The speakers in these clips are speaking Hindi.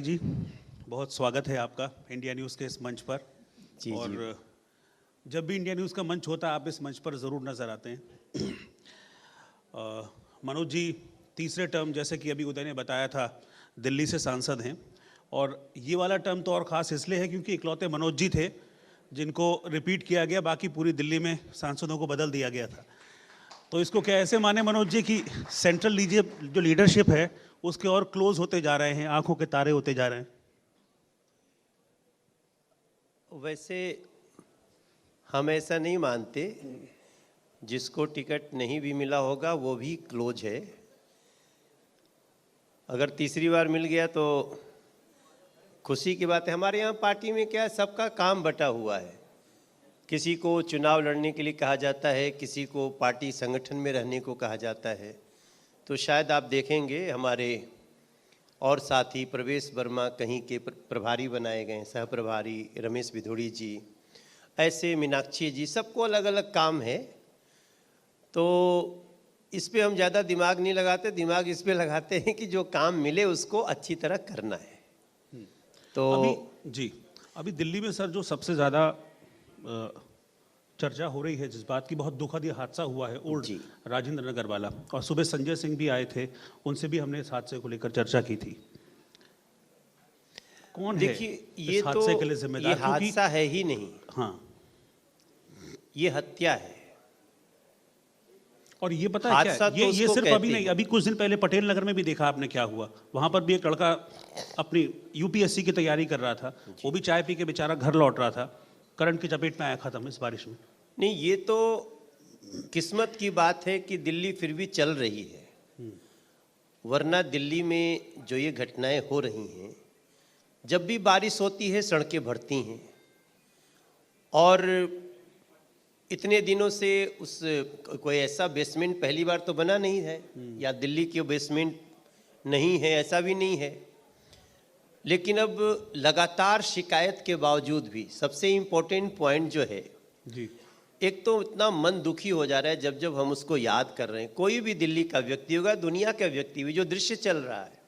जी, बहुत स्वागत है आपका इंडिया न्यूज़ के इस मंच पर। और जब भी इंडिया न्यूज़ का मंच होता है आप इस मंच पर ज़रूर नज़र आते हैं। मनोज जी तीसरे टर्म, जैसे कि अभी उदय ने बताया था, दिल्ली से सांसद हैं। और ये वाला टर्म तो और ख़ास इसलिए है क्योंकि इकलौते मनोज जी थे जिनको रिपीट किया गया, बाकी पूरी दिल्ली में सांसदों को बदल दिया गया था। तो इसको क्या ऐसे माने मनोज जी कि सेंट्रल लीजिए जो लीडरशिप है उसके और क्लोज होते जा रहे हैं, आंखों के तारे होते जा रहे हैं? वैसे हम ऐसा नहीं मानते। जिसको टिकट नहीं भी मिला होगा वो भी क्लोज है। अगर तीसरी बार मिल गया तो खुशी की बात है। हमारे यहाँ पार्टी में क्या है, सबका काम बटा हुआ है। किसी को चुनाव लड़ने के लिए कहा जाता है, किसी को पार्टी संगठन में रहने को कहा जाता है। तो शायद आप देखेंगे हमारे और साथी प्रवेश वर्मा कहीं के प्रभारी बनाए गए, सह प्रभारी रमेश भिदोड़ी जी, ऐसे मीनाक्षी जी, सबको अलग अलग काम है। तो इस पे हम ज़्यादा दिमाग नहीं लगाते, दिमाग इस पे लगाते हैं कि जो काम मिले उसको अच्छी तरह करना है। तो अभी दिल्ली में सर जो सबसे ज़्यादा चर्चा हो रही है, जिस बात की, बहुत दुखद ये हादसा हुआ है ओल्ड राजेंद्र नगर वाला, और सुबह संजय सिंह भी आए थे, उनसे भी हमने इस हादसे को लेकर चर्चा की थी। कौन है ये इस हादसे के लिए जिम्मेदार? ये हादसा है ही नहीं, हाँ, ये हत्या है। और ये पता है क्या, ये सिर्फ अभी नहीं, अभी कुछ दिन पहले पटेल नगर में भी देखा आपने क्या हुआ। वहां पर भी एक लड़का अपनी यूपीएससी की तैयारी कर रहा था, वो भी चाय पी के बेचारा घर लौट रहा था, करंट की चपेट में आया, खत्म इस बारिश में। नहीं, ये तो किस्मत की बात है कि दिल्ली फिर भी चल रही है। वरना दिल्ली में जो ये घटनाएं हो रही हैं, जब भी बारिश होती है सड़कें भरती हैं, और इतने दिनों से उस कोई ऐसा बेसमेंट पहली बार तो बना नहीं है, या दिल्ली की बेसमेंट नहीं है ऐसा भी नहीं है। लेकिन अब लगातार शिकायत के बावजूद भी सबसे इम्पोर्टेंट पॉइंट जो है जी, एक तो इतना मन दुखी हो जा रहा है जब जब हम उसको याद कर रहे हैं। कोई भी दिल्ली का व्यक्ति होगा, दुनिया का व्यक्ति भी, जो दृश्य चल रहा है,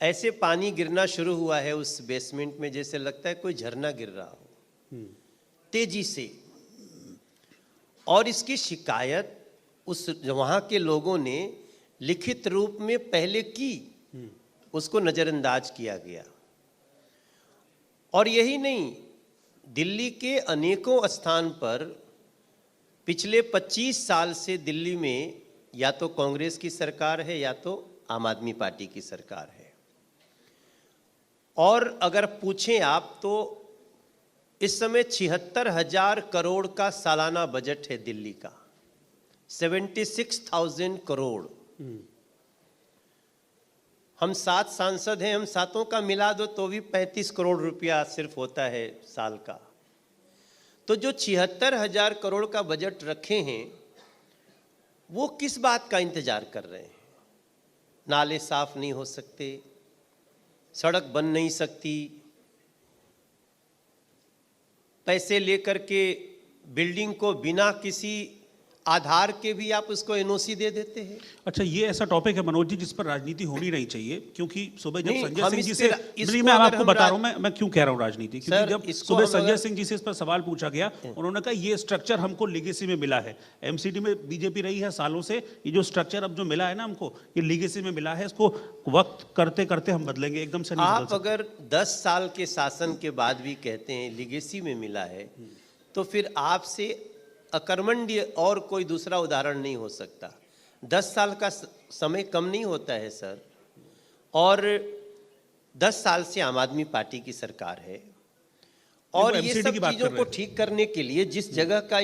ऐसे पानी गिरना शुरू हुआ है उस बेसमेंट में, जैसे लगता है कोई झरना गिर रहा हो तेजी से। और इसकी शिकायत उस वहाँ के लोगों ने लिखित रूप में पहले की, उसको नज़रअंदाज किया गया। और यही नहीं, दिल्ली के अनेकों स्थान पर पिछले 25 साल से दिल्ली में या तो कांग्रेस की सरकार है या तो आम आदमी पार्टी की सरकार है। और अगर पूछें आप तो इस समय 76,000 करोड़ का सालाना बजट है दिल्ली का, 76,000 करोड़। हम 7 सांसद हैं, हम 7 का मिला दो तो भी 35 करोड़ रुपया सिर्फ होता है साल का। तो जो 76,000 करोड़ का बजट रखे हैं, वो किस बात का इंतजार कर रहे हैं? नाले साफ नहीं हो सकते, सड़क बन नहीं सकती, पैसे लेकर के बिल्डिंग को बिना किसी आधार के भी आप उसको एनओसी दे देते हैं। अच्छा, ये ऐसा टॉपिक है मनोज जी जिस पर राजनीति होनी नहीं चाहिए, क्योंकि सुबह जब संजय सिंह जी से, मैं आपको बता रहा हूँ मैं क्यों कह रहा हूँ राजनीति, क्योंकि जब सुबह संजय सिंह जी से इस पर सवाल पूछा गया, उन्होंने कहा ये स्ट्रक्चर हमको लीगेसी में मिला है, एमसीडी में बीजेपी रही है सालों से, ये जो स्ट्रक्चर अब जो मिला है ना हमको, ये लीगेसी में मिला है, इसको वक्त करते करते हम बदलेंगे, एकदम से नहीं। आप अगर 10 साल के शासन के बाद भी कहते हैं लीगेसी में मिला है, तो फिर आपसे अकर्मण्य और कोई दूसरा उदाहरण नहीं हो सकता। 10 साल का समय कम नहीं होता है सर। और 10 साल से आम आदमी पार्टी की सरकार है, और ये सब चीज़ों को ठीक करने के लिए जिस जगह का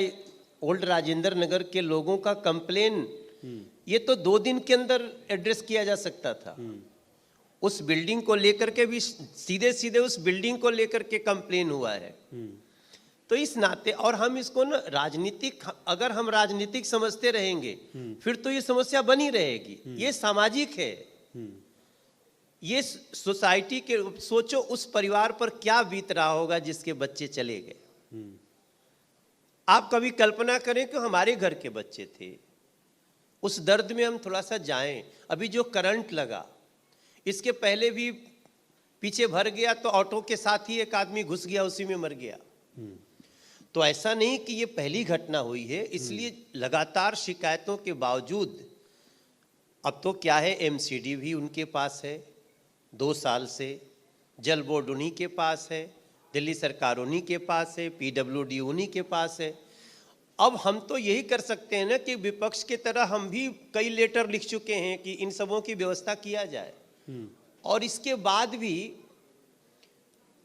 ओल्ड राजेंद्र नगर के लोगों का कंप्लेन, ये तो 2 दिन के अंदर एड्रेस किया जा सकता था। उस बिल्डिंग को लेकर के भी सीधे सीधे उस बिल्डिंग को लेकर के कंप्लेन हुआ है। तो इस नाते, और हम इसको ना राजनीतिक, अगर हम राजनीतिक समझते रहेंगे फिर तो ये समस्या बनी रहेगी। ये सामाजिक है, ये सोसाइटी के, सोचो उस परिवार पर क्या बीत रहा होगा जिसके बच्चे चले गए। आप कभी कल्पना करें कि हमारे घर के बच्चे थे, उस दर्द में हम थोड़ा सा जाएं। अभी जो करंट लगा, इसके पहले भी पीछे भर गया तो ऑटो के साथ ही एक आदमी घुस गया, उसी में मर गया। तो ऐसा नहीं कि ये पहली घटना हुई है, इसलिए लगातार शिकायतों के बावजूद अब तो क्या है, एमसीडी भी उनके पास है 2 साल से, जल बोर्ड उन्हीं के पास है, दिल्ली सरकार उन्हीं के पास है, पीडब्ल्यूडी उन्हीं के पास है। अब हम तो यही कर सकते हैं ना कि विपक्ष की तरह हम भी कई लेटर लिख चुके हैं कि इन सबों की व्यवस्था किया जाए। और इसके बाद भी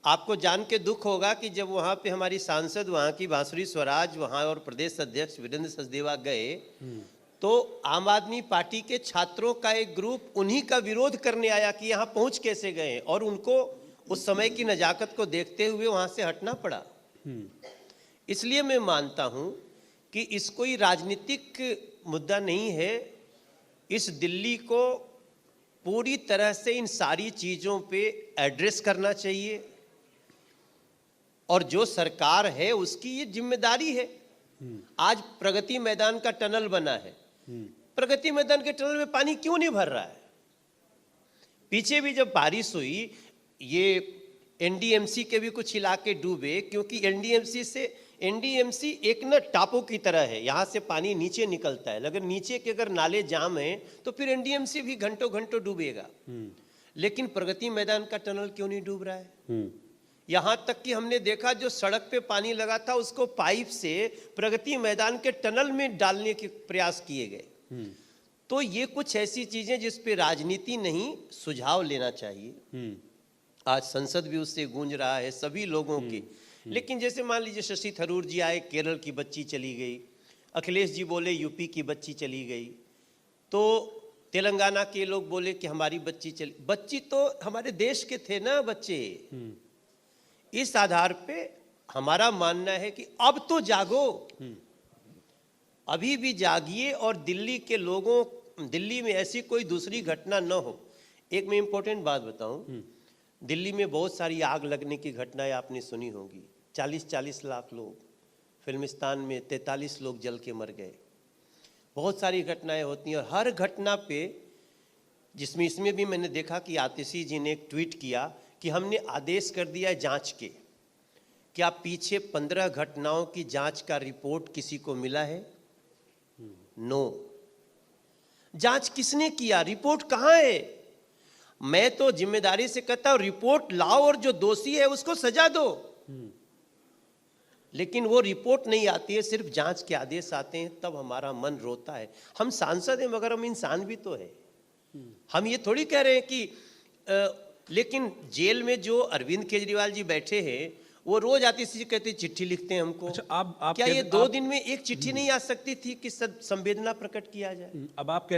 आपको जान के दुख होगा कि जब वहाँ पे हमारी सांसद वहाँ की बांसुरी स्वराज वहाँ और प्रदेश अध्यक्ष वीरेंद्र सचदेवा गए, तो आम आदमी पार्टी के छात्रों का एक ग्रुप उन्हीं का विरोध करने आया कि यहाँ पहुँच कैसे गए, और उनको उस समय की नजाकत को देखते हुए वहाँ से हटना पड़ा। इसलिए मैं मानता हूँ कि इस कोई राजनीतिक मुद्दा नहीं है। इस दिल्ली को पूरी तरह से इन सारी चीज़ों पे एड्रेस करना चाहिए, और जो सरकार है उसकी ये जिम्मेदारी है। आज प्रगति मैदान का टनल बना है, प्रगति मैदान के टनल में पानी क्यों नहीं भर रहा है? पीछे भी जब बारिश हुई, ये एनडीएमसी के भी कुछ इलाके डूबे, क्योंकि एनडीएमसी एक न टापू की तरह है, यहाँ से पानी नीचे निकलता है। अगर नीचे के अगर नाले जाम हैं तो फिर एनडीएमसी भी घंटों घंटों डूबेगा। लेकिन प्रगति मैदान का टनल क्यों नहीं डूब रहा है? यहाँ तक कि हमने देखा जो सड़क पे पानी लगा था उसको पाइप से प्रगति मैदान के टनल में डालने के प्रयास किए गए। तो ये कुछ ऐसी चीजें जिस पे राजनीति नहीं, सुझाव लेना चाहिए। आज संसद भी उससे गूंज रहा है सभी लोगों की। लेकिन जैसे मान लीजिए शशि थरूर जी आए, केरल की बच्ची चली गई, अखिलेश जी बोले यूपी की बच्ची चली गई, तो तेलंगाना के लोग बोले कि हमारी बच्ची तो हमारे देश के थे ना बच्चे। इस आधार पे हमारा मानना है कि अब तो जागो, अभी भी जागिए, और दिल्ली के लोगों, दिल्ली में ऐसी कोई दूसरी घटना न हो। एक मैं इंपॉर्टेंट बात बताऊं, दिल्ली में बहुत सारी आग लगने की घटनाएं आपने सुनी होगी। 40-40 लाख लोग, फिल्मिस्तान में 43 लोग जल के मर गए। बहुत सारी घटनाएं होती हैं, और हर घटना पे, जिसमें इसमें भी मैंने देखा कि आतिशी जी ने एक ट्वीट किया कि हमने आदेश कर दिया है जांच के। क्या पीछे 15 घटनाओं की जांच का रिपोर्ट किसी को मिला है? नो। जांच किसने किया? रिपोर्ट कहाँ है? मैं तो जिम्मेदारी से कहता हूं रिपोर्ट लाओ और जो दोषी है उसको सजा दो। लेकिन वो रिपोर्ट नहीं आती है, सिर्फ जांच के आदेश आते हैं, तब हमारा मन रोता है। हम सांसद हैं मगर हम इंसान भी तो है। हम ये थोड़ी कह रहे हैं कि लेकिन जेल में जो अरविंद केजरीवाल जी बैठे हैं, वो रोज आती सी कहते चिट्ठी लिखते हैं हमको। अच्छा, आप क्या ये 2 दिन में एक चिट्ठी नहीं आ सकती थी कि संवेदना प्रकट किया जाए? अब आप कहते